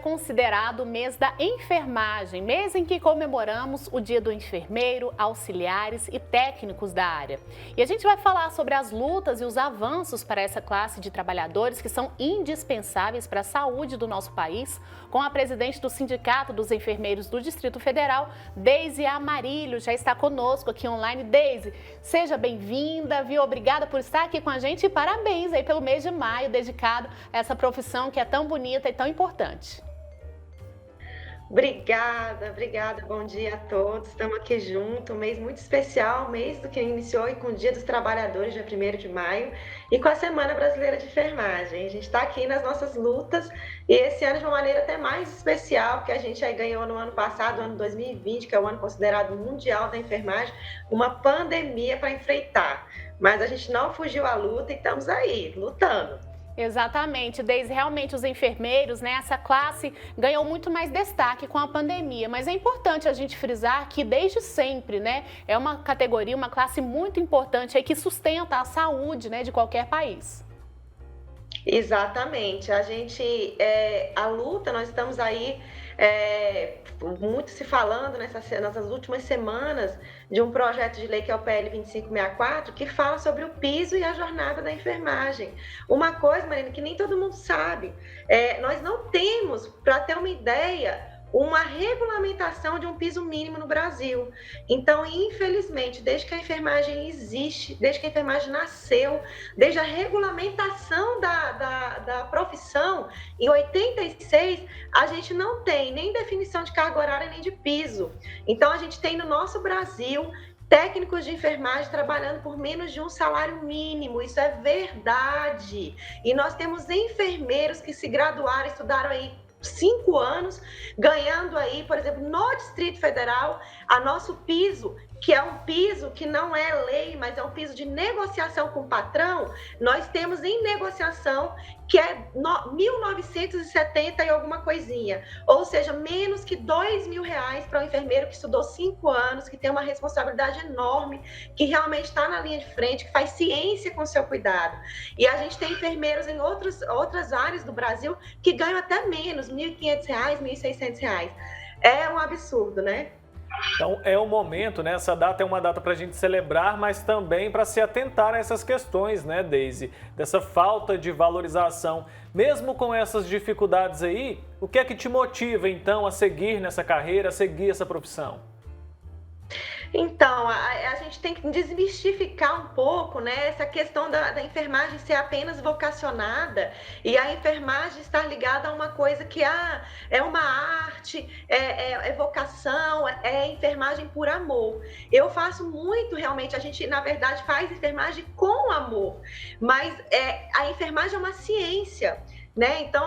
considerado o mês da enfermagem, mês em que comemoramos o Dia do Enfermeiro, auxiliares e técnicos da área. E a gente vai falar sobre as lutas e os avanços para essa classe de trabalhadores que são indispensáveis para a saúde do nosso país, com a presidente do Sindicato dos Enfermeiros do Distrito Federal, Deise Amarilho, já está conosco aqui online. Deise, seja bem-vinda, viu? Obrigada por estar aqui com a gente e parabéns aí pelo mês de maio dedicado a essa profissão que é tão bonita e tão importante. Obrigada, bom dia a todos. Estamos aqui juntos, um mês muito especial, mês do que iniciou com o Dia dos Trabalhadores, dia 1º de maio, e com a Semana Brasileira de Enfermagem. A gente está aqui nas nossas lutas e esse ano de uma maneira até mais especial, porque a gente aí ganhou no ano passado, ano 2020, que é o ano considerado mundial da enfermagem, uma pandemia para enfrentar. Mas a gente não fugiu à luta e estamos aí, lutando. Exatamente, Deise, realmente os enfermeiros, né, essa classe ganhou muito mais destaque com a pandemia, mas é importante a gente frisar que desde sempre, né, é uma categoria, uma classe muito importante aí que sustenta a saúde, né, de qualquer país. Exatamente, a luta, nós estamos aí muito se falando nessas últimas semanas de um projeto de lei que é o PL 2564, que fala sobre o piso e a jornada da enfermagem. Uma coisa, Marina, que nem todo mundo sabe, nós não temos, para ter uma ideia, uma regulamentação de um piso mínimo no Brasil. Então, infelizmente, desde que a enfermagem existe, desde que a enfermagem nasceu, desde a regulamentação da profissão, em 86, a gente não tem nem definição de carga horária nem de piso. Então, a gente tem no nosso Brasil técnicos de enfermagem trabalhando por menos de um salário mínimo, isso é verdade. E nós temos enfermeiros que se graduaram, estudaram aí 5 anos, ganhando aí, por exemplo, no Distrito Federal, a nosso piso, que é um piso que não é lei, mas é um piso de negociação com o patrão, nós temos em negociação que é 1.970 e alguma coisinha, ou seja, menos que R$ 2.000 para um enfermeiro que estudou 5 anos, que tem uma responsabilidade enorme, que realmente está na linha de frente, que faz ciência com o seu cuidado. E a gente tem enfermeiros em outras áreas do Brasil que ganham até menos, R$ 1.500, R$ 1.600. É um absurdo, né? Então é o momento, né? Essa data é uma data para a gente celebrar, mas também para se atentar a essas questões, né, Deise? Dessa falta de valorização. Mesmo com essas dificuldades aí, o que é que te motiva, então, a seguir nessa carreira, a seguir essa profissão? Então, a gente tem que desmistificar um pouco, né, essa questão da enfermagem ser apenas vocacionada e a enfermagem estar ligada a uma coisa que é uma arte, é vocação, é enfermagem por amor. Eu faço muito, realmente, a gente, na verdade, faz enfermagem com amor, mas a enfermagem é uma ciência. Né? Então,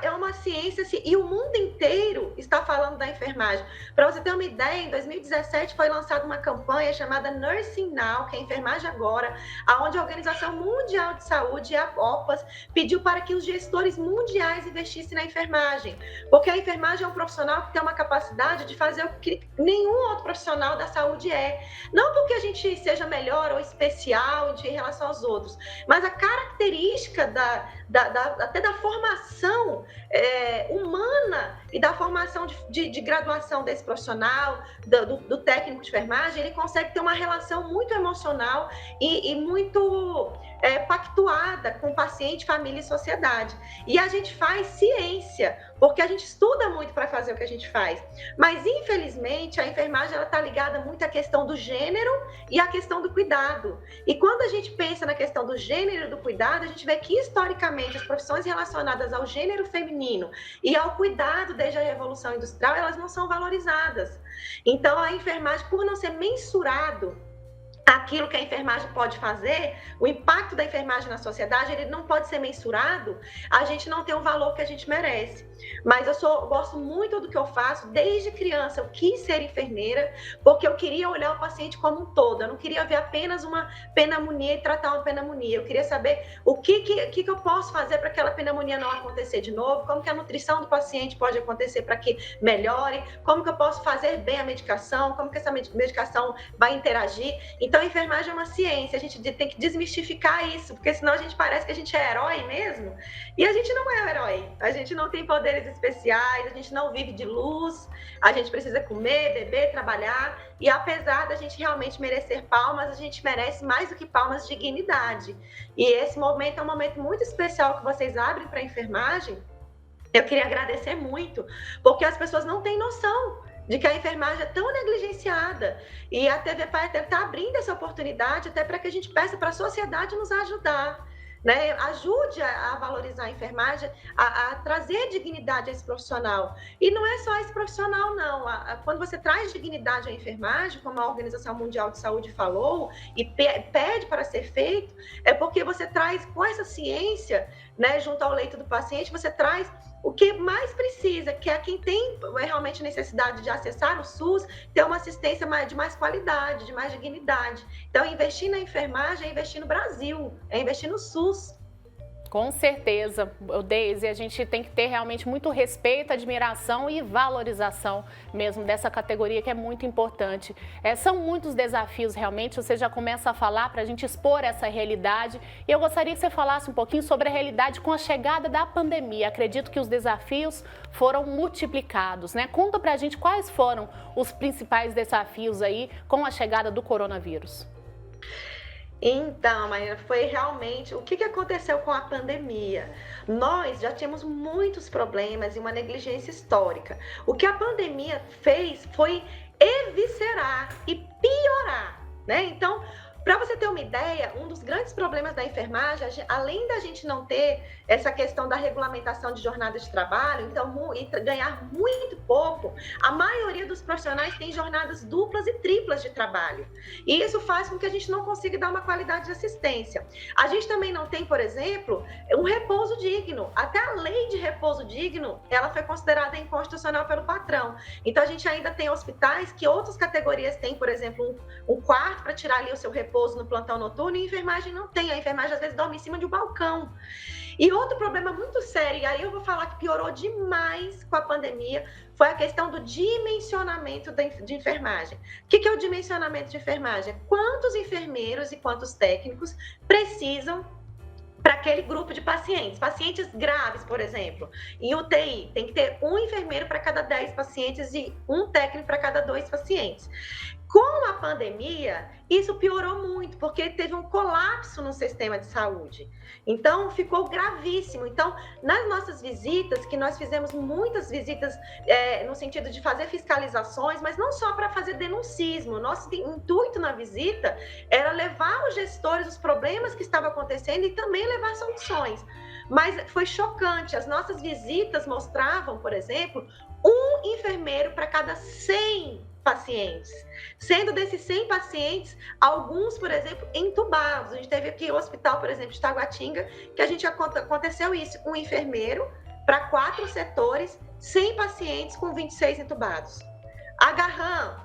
é uma ciência e o mundo inteiro está falando da enfermagem. Para você ter uma ideia, em 2017 foi lançada uma campanha chamada Nursing Now, que é Enfermagem Agora, onde a Organização Mundial de Saúde, a OPAS, pediu para que os gestores mundiais investissem na enfermagem, porque a enfermagem é um profissional que tem uma capacidade de fazer o que nenhum outro profissional da saúde é. Não porque a gente seja melhor ou especial em relação aos outros, mas a característica até da formação humana e da formação de graduação desse profissional, do técnico de enfermagem, ele consegue ter uma relação muito emocional e muito pactuada com paciente, família e sociedade. E a gente faz ciência, porque a gente estuda muito para fazer o que a gente faz. Mas, infelizmente, a enfermagem está ligada muito à questão do gênero e à questão do cuidado. E quando a gente pensa na questão do gênero e do cuidado, a gente vê que, historicamente, as profissões relacionadas ao gênero feminino e ao cuidado desde a Revolução Industrial, elas não são valorizadas. Então, a enfermagem, por não ser mensurado aquilo que a enfermagem pode fazer, o impacto da enfermagem na sociedade, ele não pode ser mensurado, a gente não tem o valor que a gente merece. Mas eu gosto muito do que eu faço, desde criança eu quis ser enfermeira, porque eu queria olhar o paciente como um todo, eu não queria ver apenas uma pneumonia e tratar uma pneumonia, eu queria saber o que eu posso fazer para aquela pneumonia não acontecer de novo, como que a nutrição do paciente pode acontecer para que melhore, como que eu posso fazer bem a medicação, como que essa medicação vai interagir. Então, Então, a enfermagem é uma ciência, a gente tem que desmistificar isso, porque senão a gente parece que a gente é herói mesmo, e a gente não é herói, a gente não tem poderes especiais, a gente não vive de luz, a gente precisa comer, beber, trabalhar, e apesar da gente realmente merecer palmas, a gente merece mais do que palmas, dignidade. E esse momento é um momento muito especial que vocês abrem para a enfermagem. Eu queria agradecer muito, porque as pessoas não têm noção de que a enfermagem é tão negligenciada. E a TV Pai está abrindo essa oportunidade até para que a gente peça para a sociedade nos ajudar. Né? Ajude a valorizar a enfermagem, a trazer dignidade a esse profissional. E não é só esse profissional, não. Quando você traz dignidade à enfermagem, como a Organização Mundial de Saúde falou, e pede para ser feito, é porque você traz com essa ciência, né, junto ao leito do paciente, você traz o que mais precisa, que é quem tem realmente necessidade de acessar o SUS, ter uma assistência de mais qualidade, de mais dignidade. Então, investir na enfermagem é investir no Brasil, é investir no SUS. Com certeza, Deise, a gente tem que ter realmente muito respeito, admiração e valorização mesmo dessa categoria que é muito importante. São muitos desafios realmente, você já começa a falar para a gente expor essa realidade. E eu gostaria que você falasse um pouquinho sobre a realidade com a chegada da pandemia. Acredito que os desafios foram multiplicados, né? Conta para a gente quais foram os principais desafios aí com a chegada do coronavírus. Então, Marina, foi realmente o que aconteceu com a pandemia. Nós já tínhamos muitos problemas e uma negligência histórica. O que a pandemia fez foi eviscerar e piorar, né? Então, para você ter uma ideia, um dos grandes problemas da enfermagem, além da gente não ter essa questão da regulamentação de jornada de trabalho, então ganhar muito pouco, a maioria dos profissionais tem jornadas duplas e triplas de trabalho. E isso faz com que a gente não consiga dar uma qualidade de assistência. A gente também não tem, por exemplo, um repouso digno. Até a lei de repouso digno, ela foi considerada inconstitucional pelo patrão. Então, a gente ainda tem hospitais que outras categorias têm, por exemplo, um quarto para tirar ali o seu repouso no plantão noturno, e a enfermagem não tem. A enfermagem às vezes dorme em cima de um balcão. E outro problema muito sério, e aí eu vou falar que piorou demais com a pandemia, foi a questão do dimensionamento de enfermagem. O que é o dimensionamento de enfermagem? Quantos enfermeiros e quantos técnicos precisam para aquele grupo de pacientes. Pacientes graves, por exemplo, em UTI, tem que ter um enfermeiro para cada 10 pacientes e um técnico para cada 2 pacientes. Com a pandemia, isso piorou muito, porque teve um colapso no sistema de saúde. Então, ficou gravíssimo. Então, nas nossas visitas, que nós fizemos muitas visitas no sentido de fazer fiscalizações, mas não só para fazer denuncismo. Nosso intuito na visita era levar os gestores os problemas que estavam acontecendo e também levar soluções. Mas foi chocante. As nossas visitas mostravam, por exemplo, um enfermeiro para cada 100 pacientes. Sendo desses 100 pacientes, alguns, por exemplo, entubados. A gente teve aqui o hospital, por exemplo, de Taguatinga, que aconteceu isso, um enfermeiro para 4 setores, 100 pacientes com 26 entubados. A Garram,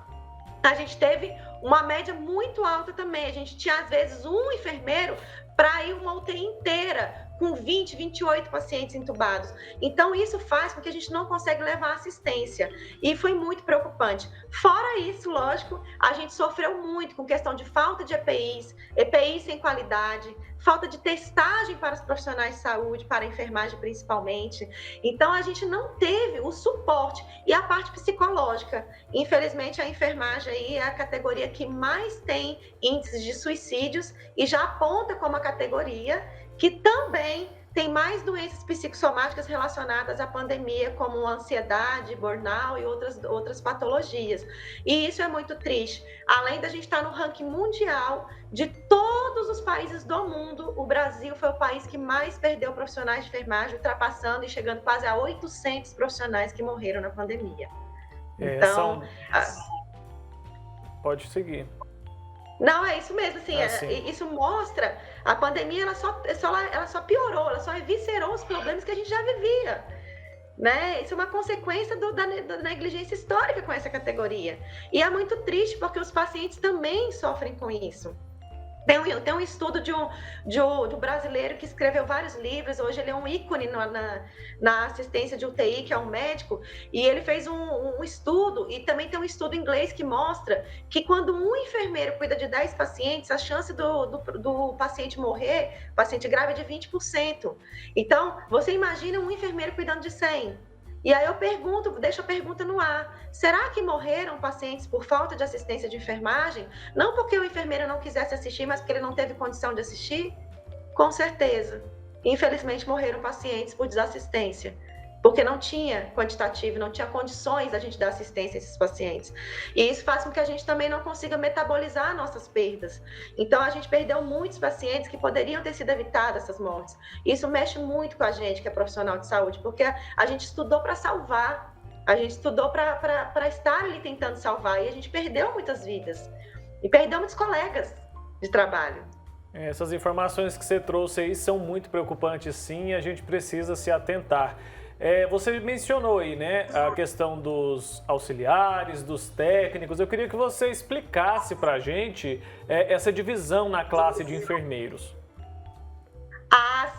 a gente teve uma média muito alta também. A gente tinha, às vezes, um enfermeiro para ir uma UTI inteira, com 20, 28 pacientes entubados. Então, isso faz com que a gente não consegue levar assistência. E foi muito preocupante. Fora isso, lógico, a gente sofreu muito com questão de falta de EPIs, EPIs sem qualidade, falta de testagem para os profissionais de saúde, para a enfermagem principalmente. Então, a gente não teve o suporte e a parte psicológica. Infelizmente, a enfermagem aí é a categoria que mais tem índices de suicídios e já aponta como a categoria que também tem mais doenças psicossomáticas relacionadas à pandemia, como ansiedade, burnout e outras patologias. E isso é muito triste. Além da gente estar no ranking mundial de todos os países do mundo, o Brasil foi o país que mais perdeu profissionais de enfermagem, ultrapassando e chegando quase a 800 profissionais que morreram na pandemia. Então, pode seguir. Não, é isso mesmo, assim, isso mostra, a pandemia ela só piorou, ela só eviscerou os problemas que a gente já vivia, né? Isso é uma consequência da negligência histórica com essa categoria. E é muito triste porque os pacientes também sofrem com isso. Tem um estudo de um brasileiro que escreveu vários livros, hoje ele é um ícone na assistência de UTI, que é um médico, e ele fez um estudo, e também tem um estudo em inglês que mostra que quando um enfermeiro cuida de 10 pacientes, a chance do paciente morrer, paciente grave, é de 20%. Então, você imagina um enfermeiro cuidando de 100. E aí eu deixo a pergunta no ar: será que morreram pacientes por falta de assistência de enfermagem? Não porque o enfermeiro não quisesse assistir, mas porque ele não teve condição de assistir? Com certeza. Infelizmente morreram pacientes por desassistência, porque não tinha quantitativo, não tinha condições da gente dar assistência a esses pacientes. E isso faz com que a gente também não consiga metabolizar nossas perdas. Então, a gente perdeu muitos pacientes que poderiam ter sido evitadas essas mortes. Isso mexe muito com a gente, que é profissional de saúde, porque a gente estudou para salvar, a gente estudou para estar ali tentando salvar, e a gente perdeu muitas vidas, e perdeu muitos colegas de trabalho. Essas informações que você trouxe aí são muito preocupantes, sim, e a gente precisa se atentar. Você mencionou aí, né, a questão dos auxiliares, dos técnicos. Eu queria que você explicasse para a gente essa divisão na classe de enfermeiros.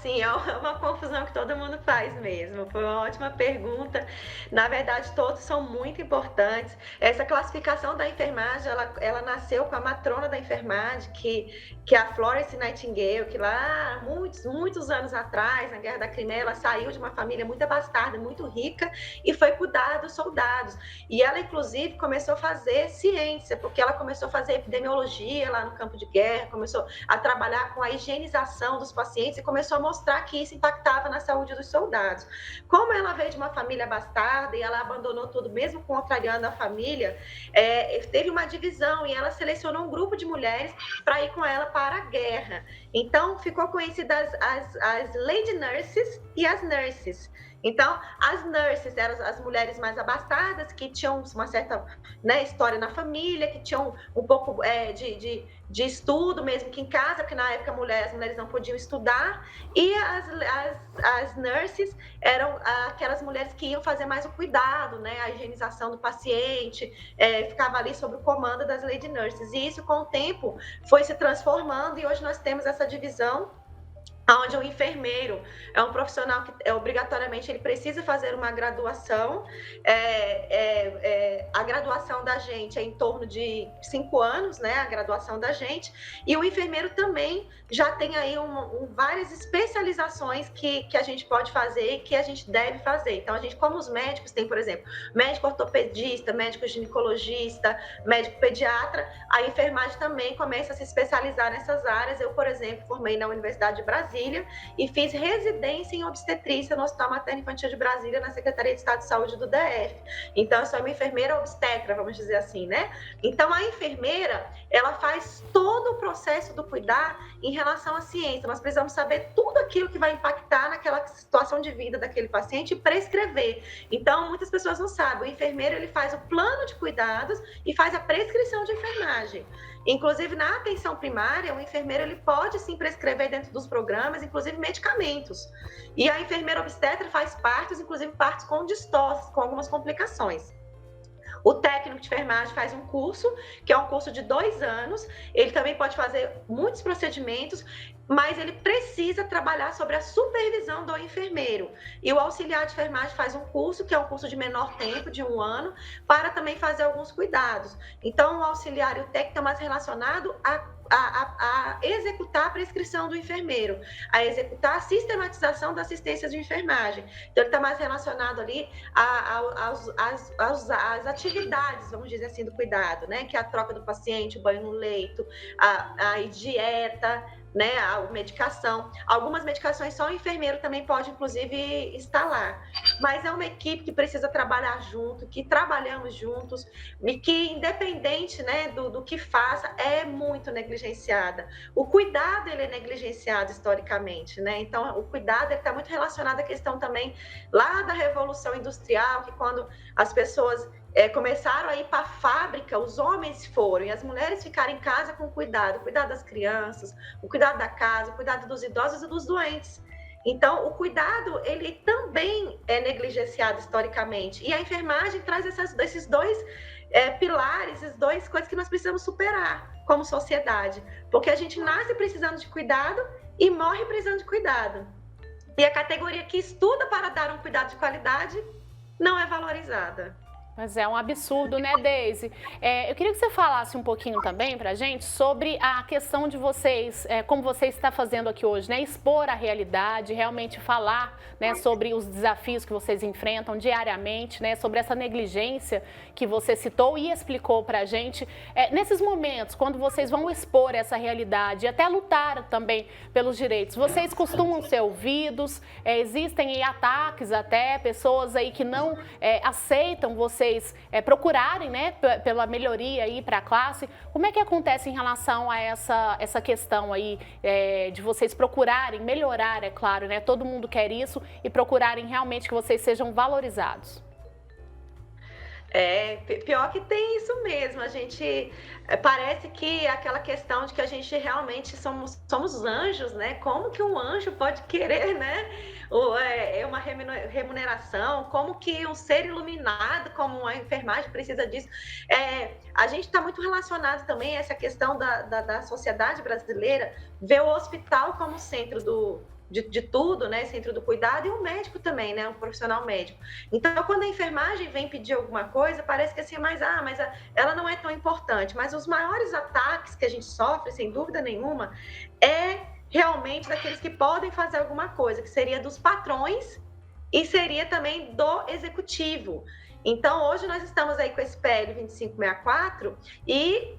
Sim, é uma confusão que todo mundo faz mesmo. Foi uma ótima pergunta. Na verdade, todos são muito importantes. Essa classificação da enfermagem, ela nasceu com a matrona da enfermagem, que é a Florence Nightingale, que lá, muitos anos atrás, na Guerra da Crimeia, ela saiu de uma família muito abastada, muito rica, e foi cuidar dos soldados. E ela, inclusive, começou a fazer ciência, porque ela começou a fazer epidemiologia lá no campo de guerra, começou a trabalhar com a higienização dos pacientes e começou a mostrar que isso impactava na saúde dos soldados. Como ela veio de uma família abastada e ela abandonou tudo, mesmo contrariando a família, teve uma divisão e ela selecionou um grupo de mulheres para ir com ela para a guerra. Então, ficou conhecidas as Lady Nurses e as Nurses. Então, as nurses eram as mulheres mais abastadas, que tinham uma certa, né, história na família, que tinham um pouco de estudo, mesmo que em casa, porque na época as mulheres não podiam estudar. E as nurses eram aquelas mulheres que iam fazer mais o cuidado, né, a higienização do paciente, ficava ali sob o comando das lady nurses. E isso, com o tempo, foi se transformando, e hoje nós temos essa divisão, onde o enfermeiro é um profissional que obrigatoriamente ele precisa fazer uma graduação. A graduação da gente é em torno de 5 anos, né? A graduação da gente. E o enfermeiro também já tem aí várias especializações que a gente pode fazer e que a gente deve fazer. Então, a gente, como os médicos, tem, por exemplo, médico ortopedista, médico ginecologista, médico pediatra, a enfermagem também começa a se especializar nessas áreas. Eu, por exemplo, formei na Universidade de Brasília e fiz residência em obstetrícia no Hospital Materno Infantil de Brasília, na Secretaria de Estado de Saúde do DF. Então, eu sou uma enfermeira obstetra, vamos dizer assim, né? Então, a enfermeira, ela faz todo o processo do cuidar em relação à ciência. Nós precisamos saber tudo aquilo que vai impactar naquela situação de vida daquele paciente e prescrever. Então, muitas pessoas não sabem. O enfermeiro, ele faz o plano de cuidados e faz a prescrição de enfermagem. Inclusive, na atenção primária, o enfermeiro ele pode sim prescrever dentro dos programas, inclusive medicamentos. E a enfermeira obstetra faz partos, inclusive partos com distócias, com algumas complicações. O técnico de enfermagem faz um curso, que é um curso de 2 anos. Ele também pode fazer muitos procedimentos, mas ele precisa trabalhar sobre a supervisão do enfermeiro. E o auxiliar de enfermagem faz um curso, que é um curso de menor tempo, de 1 ano, para também fazer alguns cuidados. Então, o auxiliar e o técnico estão mais relacionados a executar a prescrição do enfermeiro, a executar a sistematização da assistência de enfermagem. Então, ele está mais relacionado ali às atividades, vamos dizer assim, do cuidado, né? Que é a troca do paciente, o banho no leito, a dieta, né, a medicação. Algumas medicações só o enfermeiro também pode, inclusive, instalar. Mas é uma equipe que precisa trabalhar junto, que trabalhamos juntos, e que, independente, né, do que faça, é muito negligenciada. O cuidado, ele é negligenciado historicamente, né? Então, o cuidado está muito relacionado à questão também lá da Revolução Industrial, que quando as pessoas começaram a ir para a fábrica, os homens foram, e as mulheres ficaram em casa com cuidado das crianças, o cuidado da casa, o cuidado dos idosos e dos doentes. Então, o cuidado, ele também é negligenciado historicamente. E a enfermagem traz esses dois pilares, essas duas coisas que nós precisamos superar como sociedade. Porque a gente nasce precisando de cuidado e morre precisando de cuidado. E a categoria que estuda para dar um cuidado de qualidade não é valorizada. Mas é um absurdo, né, Deise? Eu queria que você falasse um pouquinho também pra gente sobre a questão de vocês, como você está fazendo aqui hoje, né? Expor a realidade, realmente falar, né, sobre os desafios que vocês enfrentam diariamente, né? Sobre essa negligência que você citou e explicou pra gente. Nesses momentos, quando vocês vão expor essa realidade e até lutar também pelos direitos, vocês costumam ser ouvidos? Existem aí ataques até, pessoas aí que não aceitam vocês procurarem, né, pela melhoria aí para a classe. Como é que acontece em relação a essa questão aí de vocês procurarem melhorar, é claro, né? Todo mundo quer isso e procurarem realmente que vocês sejam valorizados. Pior que tem isso mesmo, a gente parece que aquela questão de que a gente realmente somos anjos, né? Como que um anjo pode querer, né? Uma remuneração, como que um ser iluminado como a enfermagem precisa disso. A gente está muito relacionado também a essa questão da sociedade brasileira, ver o hospital como centro de tudo, né? Centro do cuidado, e o médico também, né? Um profissional médico. Então, quando a enfermagem vem pedir alguma coisa, parece que assim, mas ela não é tão importante. Mas os maiores ataques que a gente sofre, sem dúvida nenhuma, realmente daqueles que podem fazer alguma coisa, que seria dos patrões e seria também do executivo. Então, hoje nós estamos aí com esse PL 2564 e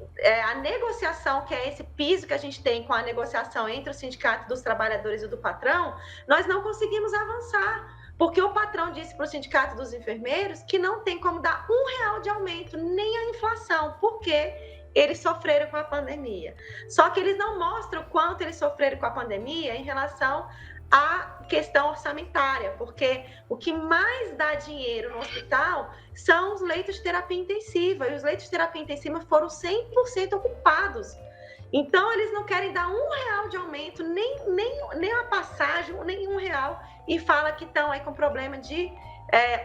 a negociação, que é esse piso que a gente tem com a negociação entre o sindicato dos trabalhadores e do patrão, nós não conseguimos avançar, porque o patrão disse para o sindicato dos enfermeiros que não tem como dar R$1 de aumento, nem a inflação, porque eles sofreram com a pandemia. Só que eles não mostram o quanto eles sofreram com a pandemia em relação à questão orçamentária, porque o que mais dá dinheiro no hospital são os leitos de terapia intensiva, e os leitos de terapia intensiva foram 100% ocupados. Então, eles não querem dar R$1 de aumento, nem a passagem, nem R$1, e fala que estão aí com problema de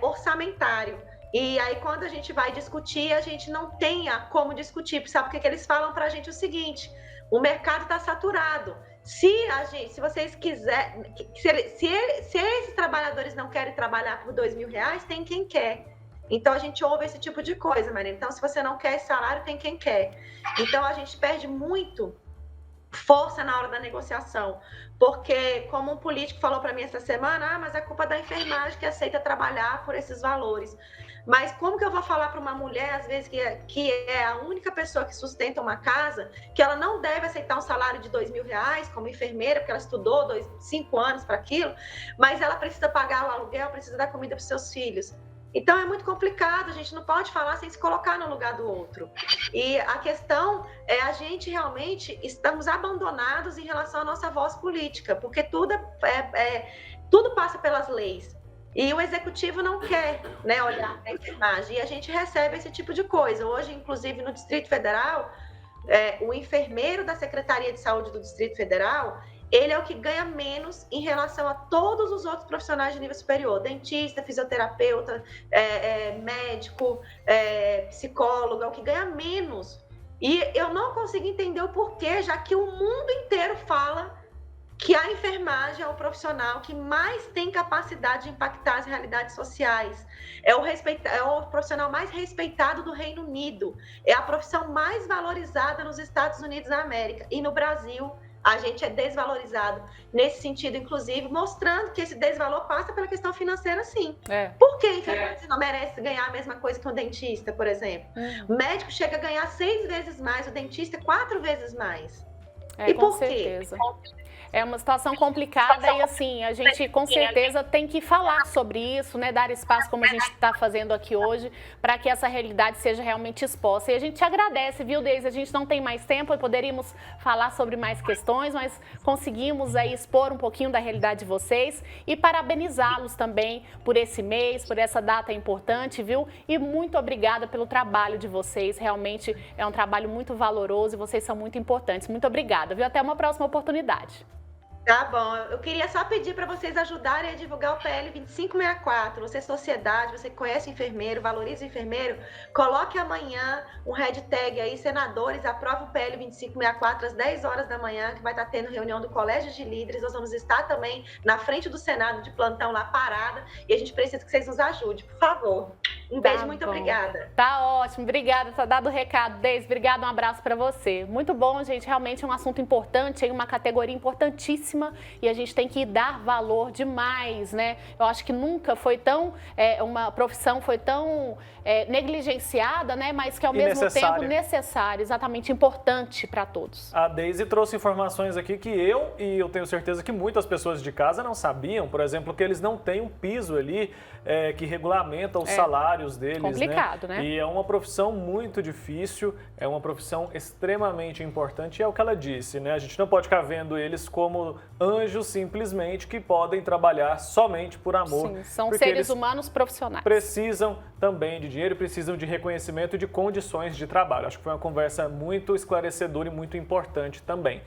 orçamentário. E aí, quando a gente vai discutir, a gente não tem como discutir, sabe por que eles falam para a gente o seguinte: o mercado está saturado. Se vocês quiserem, se esses trabalhadores não querem trabalhar por R$2.000, tem quem quer. Então, a gente ouve esse tipo de coisa, Maria. Então, se você não quer esse salário, tem quem quer. Então, a gente perde muito força na hora da negociação, porque, como um político falou para mim essa semana, mas é culpa da enfermagem que aceita trabalhar por esses valores. Mas como que eu vou falar para uma mulher, às vezes, que é a única pessoa que sustenta uma casa, que ela não deve aceitar um salário de R$2.000 como enfermeira, porque ela estudou 5 anos para aquilo, mas ela precisa pagar o aluguel, precisa dar comida para os seus filhos. Então, é muito complicado, a gente não pode falar sem se colocar no lugar do outro. E a questão a gente realmente estamos abandonados em relação à nossa voz política, porque tudo passa pelas leis. E o executivo não quer, né, olhar para a enfermagem. E a gente recebe esse tipo de coisa. Hoje, inclusive, no Distrito Federal, o enfermeiro da Secretaria de Saúde do Distrito Federal, ele é o que ganha menos em relação a todos os outros profissionais de nível superior. Dentista, fisioterapeuta, médico, psicólogo, é o que ganha menos. E eu não consigo entender o porquê, já que o mundo inteiro fala que a enfermagem é o profissional que mais tem capacidade de impactar as realidades sociais. É o profissional mais respeitado do Reino Unido. É a profissão mais valorizada nos Estados Unidos da América. E no Brasil, a gente é desvalorizado nesse sentido, inclusive, mostrando que esse desvalor passa pela questão financeira, sim. Por que a enfermagem não merece ganhar a mesma coisa que um dentista, por exemplo? O médico chega a ganhar 6 vezes mais, o dentista 4 vezes mais. E com por certeza. quê? É uma situação complicada e, assim, a gente com certeza tem que falar sobre isso, né? Dar espaço, como a gente está fazendo aqui hoje, para que essa realidade seja realmente exposta. E a gente te agradece, viu, Deise? A gente não tem mais tempo, poderíamos falar sobre mais questões, mas conseguimos aí expor um pouquinho da realidade de vocês e parabenizá-los também por esse mês, por essa data importante, viu? E muito obrigada pelo trabalho de vocês. Realmente é um trabalho muito valoroso e vocês são muito importantes. Muito obrigada, viu? Até uma próxima oportunidade. Tá bom, eu queria só pedir para vocês ajudarem a divulgar o PL 2564. Você é sociedade, você conhece enfermeiro, valoriza o enfermeiro, coloque amanhã um hashtag aí, senadores, aprova o PL 2564 às 10 horas da manhã, que vai estar tendo reunião do Colégio de Líderes. Nós vamos estar também na frente do Senado de plantão lá parada e a gente precisa que vocês nos ajudem, por favor. Um beijo, muito obrigada. Tá ótimo, obrigada, tá dado o recado, Deise, obrigada, um abraço para você. Muito bom, gente, realmente é um assunto importante, é uma categoria importantíssima e a gente tem que dar valor demais, né? Eu acho que nunca foi tão, uma profissão foi tão negligenciada, né? Mas que ao mesmo tempo necessária, exatamente importante para todos. A Deise trouxe informações aqui que eu tenho certeza que muitas pessoas de casa não sabiam, por exemplo, que eles não têm um piso ali que regulamenta os salários deles. Complicado, né? E é uma profissão muito difícil, é uma profissão extremamente importante e é o que ela disse, né? A gente não pode ficar vendo eles como anjos simplesmente que podem trabalhar somente por amor. Sim, são seres humanos profissionais. Precisam também de dinheiro, precisam de reconhecimento e de condições de trabalho. Acho que foi uma conversa muito esclarecedora e muito importante também.